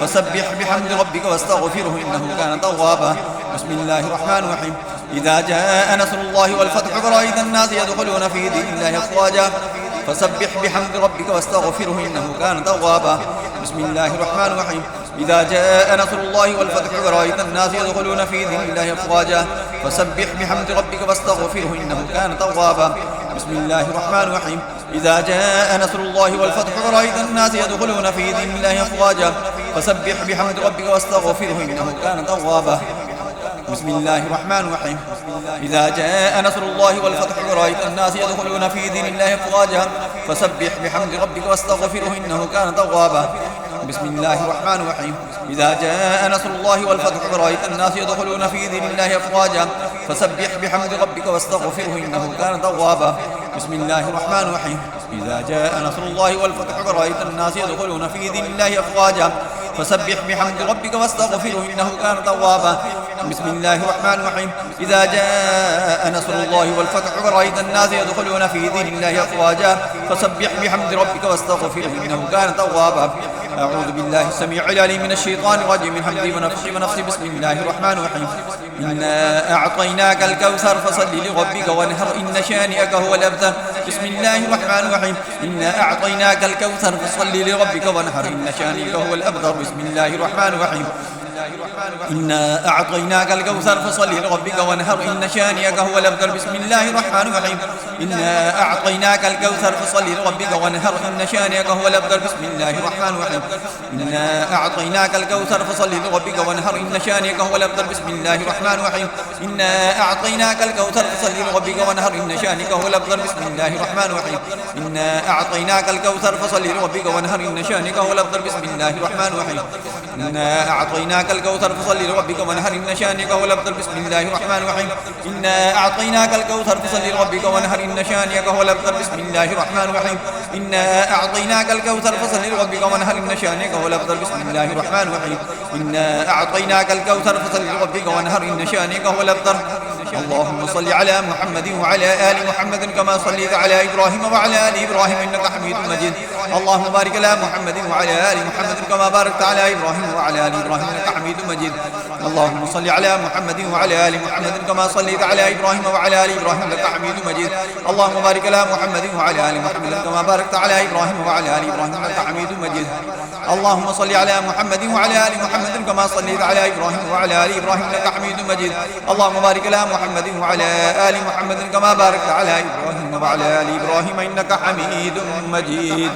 فسبح بحمد ربك واستغفره إنه كان توابا. بسم الله الرحمن الرحيم. إذا جاء نصر الله والفتح ورأيت الناس يدخلون في دين الله أفواجا فسبح بحمد ربك واستغفره إنه كان توابا. بسم الله الرحمن الرحيم. إذا جاء نصر الله والفتح ورأيت الناس يدخلون في دين الله أفواجا فسبح بحمد ربك واستغفره إنه كان توابا. بسم الله الرحمن الرحيم. إذا جاء نصر الله والفتح ورأيت الناس يدخلون في دين الله أفواجا فسبح بحمد ربك واستغفره إنه كان توابا. بسم الله الرحمن الرحيم. إذا جاء نصر الله والفتح ورأيت الناس يدخلون في دين الله أفواجا فسبح بحمد ربك واستغفره إنه كان توابا. بسم الله الرحمن الرحيم. إذا جاء نصر الله والفتح ورأيت الناس يدخلون في دين الله أفواجا فسبح بحمد ربك واستغفره إنه كان توابا. بسم الله الرحمن الرحيم. إذا جاء نصر الله والفتح ورأيت الناس يدخلون في دين الله أفواجا فسبح بحمد ربك واستغفره إنه كان توابا. بسم الله الرحمن الرحيم. إذا جاء نصر الله والفتح ورأيت الناس يدخلون في دين الله أفواجا فسبح بحمد ربك واستغفره إنه كان توابا. أعوذ بالله السميع العليم من الشيطان الرجيم من همزه ونفخه ونفثه. بسم الله الرحمن الرحيم. إنا أعطيناك الكوثر فصل لربك وانهر إن شانئك هو الأبتر. بسم الله الرحمن الرحيم. إنا أعطيناك الكوثر فصل لربك وانهر إن شانئك هو الأبتر. بسم الله الرحمن الرحيم. إنا أعطيناك الكوثر فصل لربك وانهر إن شانئك هو الأبتر. بسم الله الرحمن الرحيم. إنا أعطيناك الكوثر فصل لربك وانهر إن شانئك هو الأبتر. بسم الله الرحمن الرحيم. إنا أعطيناك الكوثر فصل لربك وانهر إن شانئك هو الأبتر. بسم الله الرحمن الرحيم. إنا أعطيناك الكوثر فصل لربك وانهر إن شانئك هو الأبتر. بسم الله الرحمن الرحيم. إنا أعطيناك الكوثر فصل لربك وانهر إن شانئك هو الأبتر. بسم الله الرحمن الرحيم. إنا أعطيناك الكوثر فصل لربك وانهر إن شانئك هو الأبتر. بسم الله الرحمن الرحيم. إنا أعطيناك الكوثر فصل لربك وانهر إن شانئك هو الأبتر. بسم الله الرحمن الرحيم. إنا أعطيناك الكوثر فصل لربك وانهر إن شانئك هو الأبتر. بسم الله الرحمن الرحيم. إنا أعطيناك الكوثر فصل لربك وانهر إن شانئك هو الأبتر. اللهم صل على محمد وعلى آل محمد كما صليت على إبراهيم وعلى آل إبراهيم إنك حميد مجيد. اللهم بارك على محمد وعلى آل محمد كما باركت على إبراهيم وعلى آل إبراهيم إنك حميد مجيد. اللهم صل على محمد وعلى آل محمد كما صليت على إبراهيم وعلى آل إبراهيم إنك حميد مجيد. اللهم بارك على محمد وعلى آل محمد كما باركت على إبراهيم وعلى آل إبراهيم إنك حميد مجيد. اللهم صل على محمد وعلى آل محمد كما صليت على إبراهيم وعلى آل إبراهيم إنك حميد مجيد. اللهم بارك على محمد وعلى آل محمد كما باركت على إبراهيم وعلى آل إبراهيم إنك حميد مجيد.